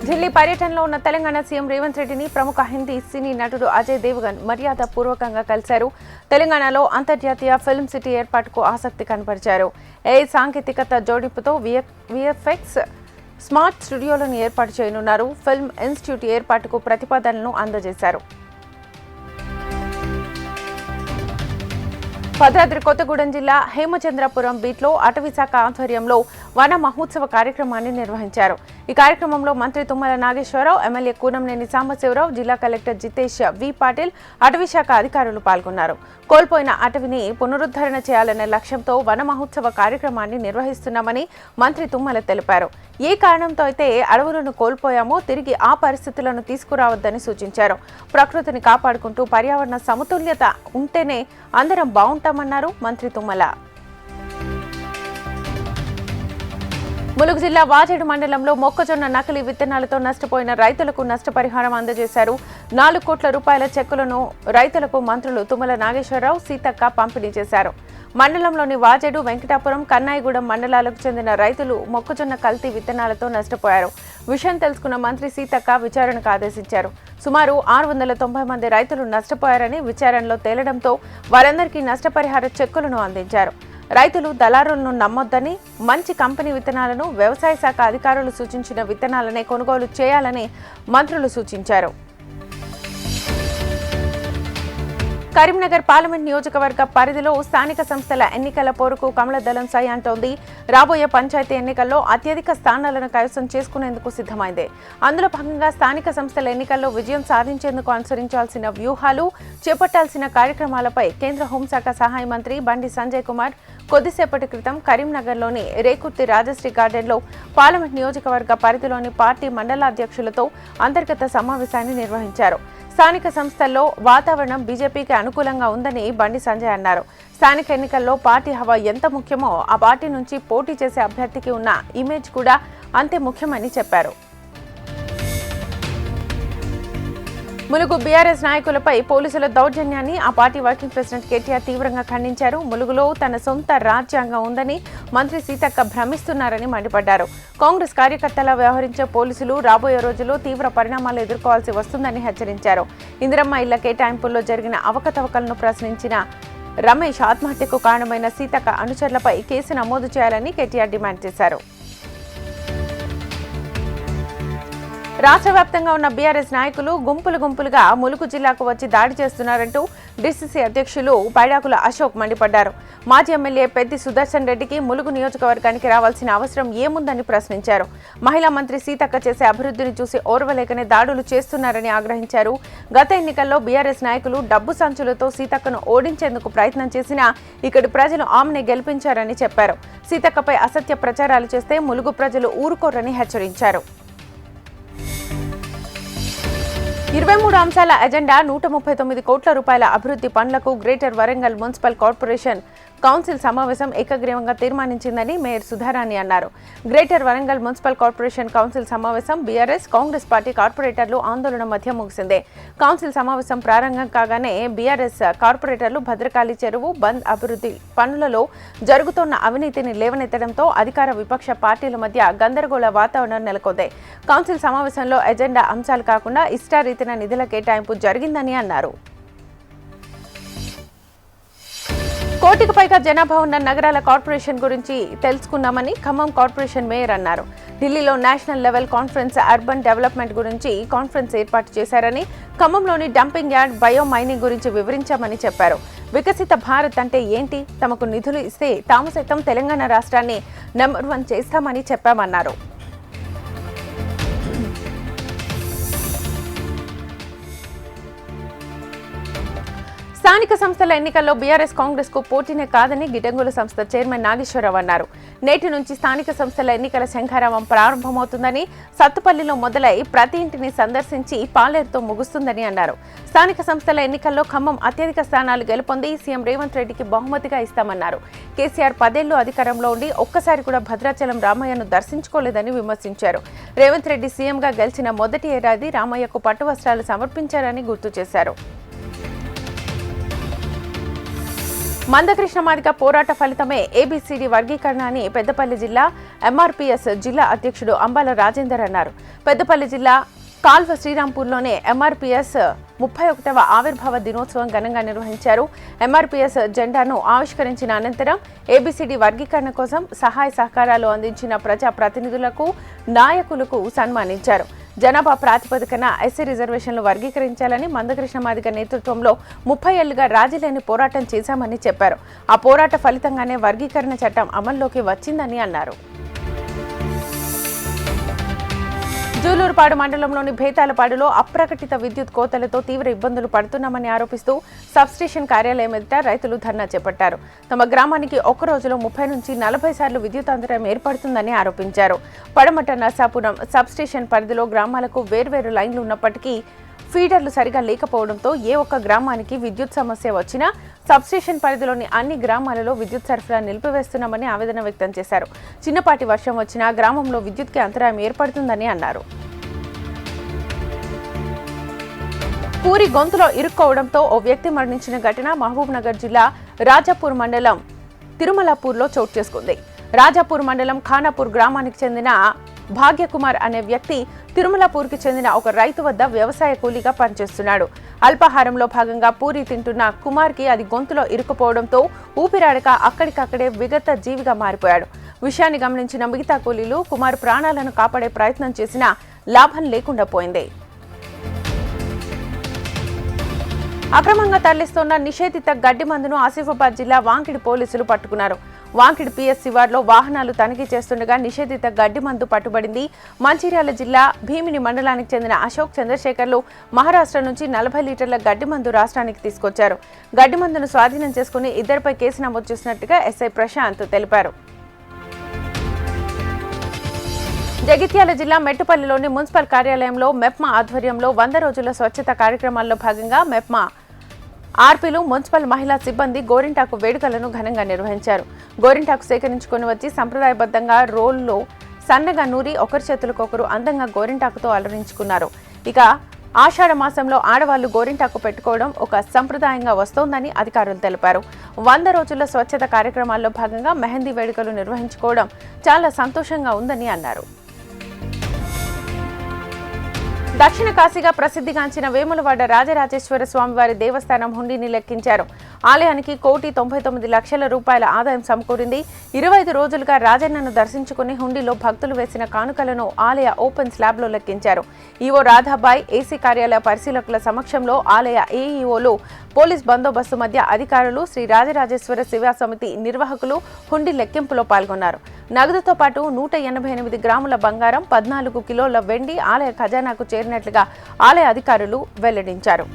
ఢిల్లీ పర్యటనలో ఉన్న తెలంగాణ సీఎం రేవంత్ రెడ్డిని ప్రముఖ హిందీ సినీ నటుడు అజయ్ దేవగన్ మర్యాద పూర్వకంగా కలిశారు. తెలంగాణలో అంతర్జాతీయ ఫిల్మ్ సిటీ ఏర్పాటుకు ఆసక్తి కనబరిచారు. సాంకేతికత జోడింపుతో విఎఫ్ఎక్స్ స్మార్ట్ స్టూడియోలను ఏర్పాటు చేయనున్నారు. ఫిల్మ్ ఇన్స్టిట్యూట్ ఏర్పాటుకు ప్రతిపాదనలను అందజేశారు. భద్రాద్రి కొత్తగూడెం జిల్లా హేమచంద్రపురం బీట్లో అటవీశాఖ ఆధ్వర్యంలో వన మహోత్సవ కార్యక్రమాన్ని నిర్వహించారు. ఈ కార్యక్రమంలో మంత్రి తుమ్మల నాగేశ్వరరావు, ఎమ్మెల్యే కూనంనేని సాంబశివరావు, జిల్లా కలెక్టర్ జితేష్ వి పాటిల్, అటవీశాఖ అధికారులు పాల్గొన్నారు. కోల్పోయిన అటవిని పునరుద్ధరణ చేయాలనే లక్ష్యంతో వన మహోత్సవ కార్యక్రమాన్ని నిర్వహిస్తున్నామని మంత్రి తుమ్మల తెలిపారు. ఏ కారణంతో అయితే అడవులను కోల్పోయామో తిరిగి ఆ పరిస్థితులను తీసుకురావద్దని సూచించారు. ప్రకృతిని కాపాడుకుంటూ పర్యావరణ సమతుల్యత ఉంటేనే అందరం బాగుంటామన్నారు మంత్రి తుమ్మల. ములుగు జిల్లా వాజేడు మండలంలో మొక్కజొన్న నకిలీ విత్తనాలతో నష్టపోయిన రైతులకు నష్టపరిహారం అందజేశారు. 4 కోట్ల రూపాయల చెక్కులను రైతులకు మంత్రులు తుమ్మల నాగేశ్వరరావు, సీతక్క పంపిణీ చేశారు. మండలంలోని వాజేడు, వెంకటాపురం, కన్నాయిగూడెం మండలాలకు చెందిన రైతులు మొక్కజొన్న కల్తీ విత్తనాలతో నష్టపోయారు. విషయం తెలుసుకున్న మంత్రి సీతక్క విచారణకు ఆదేశించారు. సుమారు 690 మంది రైతులు నష్టపోయారని విచారణలో తేలడంతో వారందరికీ నష్టపరిహార చెక్కులను అందించారు. రైతులు దళారులను నమ్మొద్దని, మంచి కంపెనీ విత్తనాలను, వ్యవసాయ శాఖ అధికారులు సూచించిన విత్తనాలనే కొనుగోలు చేయాలని మంత్రులు సూచించారు. కరీంనగర్ పార్లమెంట్ నియోజకవర్గ పరిధిలో స్థానిక సంస్థల ఎన్నికల పోరుకు కమలదళం సై అంటోంది. రాబోయే పంచాయతీ ఎన్నికల్లో అత్యధిక స్థానాలను కైవసం చేసుకునేందుకు సిద్ధమైంది. అందులో భాగంగా స్థానిక సంస్థల ఎన్నికల్లో విజయం సాధించేందుకు అనుసరించాల్సిన వ్యూహాలు, చేపట్టాల్సిన కార్యక్రమాలపై కేంద్ర హోంశాఖ సహాయ మంత్రి బండి సంజయ్ కుమార్ కొద్దిసేపటి క్రితం కరీంనగర్లోని రేకుర్తి రాజశ్రీ గార్డెన్లో పార్లమెంట్ నియోజకవర్గ పరిధిలోని పార్టీ మండలాధ్యక్షులతో అంతర్గత సమావేశాన్ని నిర్వహించారు. స్థానిక సంస్థల్లో వాతావరణం బీజేపీకి అనుకూలంగా ఉందని బండి సంజయ్ అన్నారు. స్థానిక ఎన్నికల్లో పార్టీ హవా ఎంత ముఖ్యమో ఆ పార్టీ నుంచి పోటీ చేసే అభ్యర్థికి ఉన్న ఇమేజ్ కూడా అంతే ముఖ్యమని చెప్పారు. ములుగు బీఆర్ఎస్ నాయకులపై పోలీసుల దౌర్జన్యాన్ని ఆ పార్టీ వర్కింగ్ ప్రెసిడెంట్ కేటీఆర్ తీవ్రంగా ఖండించారు. ములుగులో తన సొంత రాజ్యాంగం ఉందని మంత్రి సీతక్క భ్రమిస్తున్నారని మండిపడ్డారు. కాంగ్రెస్ కార్యకర్తలా వ్యవహరించే పోలీసులు రాబోయే రోజుల్లో తీవ్ర పరిణామాలు ఎదుర్కోవాల్సి వస్తుందని హెచ్చరించారు. ఇందిరమ్మ ఇళ్ల కేటాయింపుల్లో జరిగిన అవకతవకలను ప్రశ్నించిన రమేష్ ఆత్మహత్యకు కారణమైన సీతక్క అనుచరులపై కేసు నమోదు చేయాలని కేటీఆర్ డిమాండ్ చేశారు. రాష్ట్ర వ్యాప్తంగా ఉన్న బీఆర్ఎస్ నాయకులు గుంపులుగా ములుగు జిల్లాకు వచ్చి దాడి చేస్తున్నారంటూ డీసీసీ అధ్యక్షులు పైడాకుల అశోక్ మండిపడ్డారు. మాజీ ఎమ్మెల్యే పెద్ది సుదర్శన్ రెడ్డికి ములుగు నియోజకవర్గానికి రావాల్సిన అవసరం ఏముందని ప్రశ్నించారు. మహిళా మంత్రి సీతక్క చేసే అభివృద్ధిని చూసి ఓర్వలేకనే దాడులు చేస్తున్నారని ఆగ్రహించారు. గత ఎన్నికల్లో బీఆర్ఎస్ నాయకులు డబ్బు సంచులతో సీతక్కను ఓడించేందుకు ప్రయత్నం చేసినా ఇక్కడి ప్రజలు ఆమెనే గెలిపించారని చెప్పారు. సీతక్కపై అసత్య ప్రచారాలు చేస్తే ములుగు ప్రజలు ఊరుకోరని హెచ్చరించారు. 23 అంశాల ఎజెండా 139 కోట్ల రూపాయల అభివృద్ధి పనులకు greater Warangal municipal corporation council సమావేశం ఏకగ్రీవంగా తీర్మానించిందని మేయర్ సుధారాణి అన్నారు. Greater Warangal municipal corporation council సమావేశం బీఆర్ఎస్, కాంగ్రెస్ పార్టీ కార్పొరేటర్లు ఆందోళన మధ్య ముగిసింది. కౌన్సిల్ సమావేశం ప్రారంభం కాగానే బీఆర్ఎస్ కార్పొరేటర్లు భద్రకాళి చెరువు బంద్ అభివృద్ధి పనులలో జరుగుతున్న అవినీతిని లేవనెత్తడంతో అధికార విపక్ష పార్టీల మధ్య గందరగోళ వాతావరణం నెలకొంది. కౌన్సిల్ సమావేశంలో ఎజెండా అంశాలు కాకుండా ఇష్టారీతిన నిధుల కేటాయింపు జరిగిందని అన్నారు. కోటికి పైగా జనాభా ఉన్న నగరాల కార్పొరేషన్ గురించి తెలుసుకున్నామని ఖమ్మం కార్పొరేషన్ మేయర్ అన్నారు. ఢిల్లీలో national level conference urban development గురించి కాన్ఫరెన్స్ ఏర్పాటు చేశారని, ఖమ్మంలోని డంపింగ్ యార్డ్, బయో మైనింగ్ గురించి వివరించామని చెప్పారు. వికసిత భారత్ అంటే ఏంటి, తమకు నిధులు ఇస్తే తాము సైతం తెలంగాణ రాష్ట్రాన్ని నెంబర్ 1 చేస్తామని చెప్పామన్నారు. స్థానిక సంస్థల ఎన్నికల్లో బీఆర్ఎస్ కాంగ్రెస్ కు పోటీనే కాదని గిడ్డంగుల సంస్థ చైర్మన్ నాగేశ్వరరావు అన్నారు. నేటి నుంచి స్థానిక సంస్థల ఎన్నికల శంఖారావం ప్రారంభమవుతుందని, సత్తుపల్లిలో మొదలై ప్రతి ఇంటిని సందర్శించి పాలేరుతో ముగుస్తుందని అన్నారు. స్థానిక సంస్థల ఎన్నికల్లో ఖమ్మం అత్యధిక స్థానాలు గెలుపొంది సీఎం రేవంత్ రెడ్డికి బహుమతిగా ఇస్తామన్నారు. కేసీఆర్ 10 ఏళ్లు అధికారంలో ఉండి ఒక్కసారి కూడా భద్రాచలం రామయ్యను దర్శించుకోలేదని విమర్శించారు. రేవంత్ రెడ్డి సీఎంగా గెలిచిన మొదటి ఏడాది రామయ్యకు పట్టు వస్త్రాలు సమర్పించారని గుర్తు చేశారు. మందకృష్ణ మాదిగ పోరాట ఫలితమే ఏబీసీడీ వర్గీకరణ అని పెద్దపల్లి జిల్లా ఎంఆర్పీఎస్ జిల్లా అధ్యక్షుడు అంబాల రాజేందర్ అన్నారు. పెద్దపల్లి జిల్లా కాల్వ శ్రీరాంపూర్లోనే ఎంఆర్పీఎస్ 31వ ఆవిర్భావ దినోత్సవం ఘనంగా నిర్వహించారు. ఎంఆర్పీఎస్ జెండాను ఆవిష్కరించిన అనంతరం ఏబీసీడీ వర్గీకరణ కోసం సహాయ సహకారాలు అందించిన ప్రజా ప్రతినిధులకు, నాయకులకు సన్మానించారు. జనాభా ప్రాతిపదికన ఎస్సీ రిజర్వేషన్లు వర్గీకరించాలని మందకృష్ణ మాదిగ నేతృత్వంలో 30 ఏళ్లుగా రాజీలేని పోరాటం చేశామని చెప్పారు. ఆ పోరాట ఫలితంగానే వర్గీకరణ చట్టం అమల్లోకి వచ్చిందని అన్నారు. జూలూరుపాడు మండలంలోని భేతాలపాడులో అప్రకటిత విద్యుత్ కోతలతో తీవ్ర ఇబ్బందులు పడుతున్నామని ఆరోపిస్తూ సబ్స్టేషన్ కార్యాలయం ఎదుట రైతులు ధర్నా చేపట్టారు. తమ గ్రామానికి ఒక్క రోజులో 30 నుంచి 40 సార్లు విద్యుత్ అంతరాయం ఏర్పడుతుందని ఆరోపించారు. పడమట నర్సాపురం సబ్స్టేషన్ పరిధిలో గ్రామాలకు వేర్వేరు లైన్లు ఉన్నప్పటికీ ఫీడర్లు సరిగా లేకపోవడంతో ఏ ఒక్క గ్రామానికి విద్యుత్ సమస్య వచ్చినా సబ్స్టేషన్ పరిధిలోని అన్ని గ్రామాలలో విద్యుత్ సరఫరా నిలిపివేస్తున్నామని ఆవేదన వ్యక్తం చేశారు. చిన్నపాటి వర్షం వచ్చినా గ్రామంలో విద్యుత్కి అంతరాయం ఏర్పడుతుందని అన్నారు. పూరి గొంతులో ఇరుక్కోవడంతో ఓ వ్యక్తి మరణించిన ఘటన మహబూబ్నగర్ జిల్లా రాజాపూర్ మండలం తిరుమలాపూర్లో చోటు చేసుకుంది. రాజాపూర్ మండలం ఖానాపూర్ గ్రామానికి చెందిన భాగ్యకుమార్ అనే వ్యక్తి తిరుమలాపూర్కి చెందిన ఒక రైతు వద్ద వ్యవసాయ కూలీగా పనిచేస్తున్నాడు. అల్పాహారంలో భాగంగా పూరి తింటున్న కుమార్కి అది గొంతులో ఇరుక్కుపోవడంతో ఊపిరాడక అక్కడికక్కడే విగత జీవిగా మారిపోయాడు. విషయాన్ని గమనించిన మిగతా కూలీలు కుమార్ ప్రాణాలను కాపాడే ప్రయత్నం చేసినా లాభం లేకుండా పోయింది. అక్రమంగా తరలిస్తున్న నిషేధిత గడ్డి మందును ఆసిఫాబాద్ జిల్లా వాంకిడి పోలీసులు పట్టుకున్నారు. వాంకిడి పిఎస్ శివార్లో వాహనాలు తనిఖీ చేస్తుండగా నిషేధిత గడ్డి మందు పట్టుబడింది. మంచిర్యాల జిల్లా భీమిని మండలానికి చెందిన అశోక్ చంద్రశేఖర్లు మహారాష్ట్ర నుంచి 40 లీటర్ల గడ్డి మందు రాష్ట్రానికి తీసుకొచ్చారు. గడ్డి మందును స్వాధీనం చేసుకుని ఇద్దరిపై కేసు నమోదు చేసినట్టుగా ఎస్ఐ ప్రశాంత్ తెలిపారు. జగిత్యాల జిల్లా మెట్టుపల్లిలోని మున్సిపల్ కార్యాలయంలో మెప్మా ఆధ్వర్యంలో 100 రోజుల స్వచ్ఛత కార్యక్రమాల్లో భాగంగా మెప్మా ఆర్పీలు, మున్సిపల్ మహిళా సిబ్బంది గోరింటాకు వేడుకలను ఘనంగా నిర్వహించారు. గోరింటాకు సేకరించుకుని వచ్చి సంప్రదాయబద్ధంగా రోల్లో సన్నగా నూరి ఒకరి చేతులకొకరు అందంగా గోరింటాకుతో అలరించుకున్నారు. ఇక ఆషాఢ మాసంలో ఆడవాళ్లు గోరింటాకు పెట్టుకోవడం ఒక సంప్రదాయంగా వస్తోందని అధికారులు తెలిపారు. 100 రోజుల స్వచ్ఛత కార్యక్రమాల్లో భాగంగా మెహందీ వేడుకలు నిర్వహించుకోవడం చాలా సంతోషంగా ఉందని అన్నారు. దక్షిణ కాశీగా ప్రసిద్ధిగాంచిన వేములవాడ రాజరాజేశ్వర స్వామివారి దేవస్థానం హుండీని లెక్కించారు. ఆలయానికి 1,99,00,000 రూపాయల ఆదాయం సమకూరింది. 25 రోజులుగా రాజన్నను దర్శించుకుని హుండీలో భక్తులు వేసిన కానుకలను ఆలయ ఓపెన్ స్లాబ్లో లెక్కించారు. ఈవో రాధాబాయ్, ఏసీ కార్యాలయ పరిశీలకుల సమక్షంలో ఆలయ ఏఈఓలు, పోలీస్ బందోబస్తు మధ్య అధికారులు, శ్రీ రాజరాజేశ్వర శివ సమితి నిర్వాహకులు హుండీ లెక్కింపులో పాల్గొన్నారు. నగదుతో పాటు 188 గ్రాముల బంగారం, 14 కిలోల వెండి ఆలయ ఖజానాకు చేరినట్లుగా ఆలయ అధికారులు వెల్లడించారు.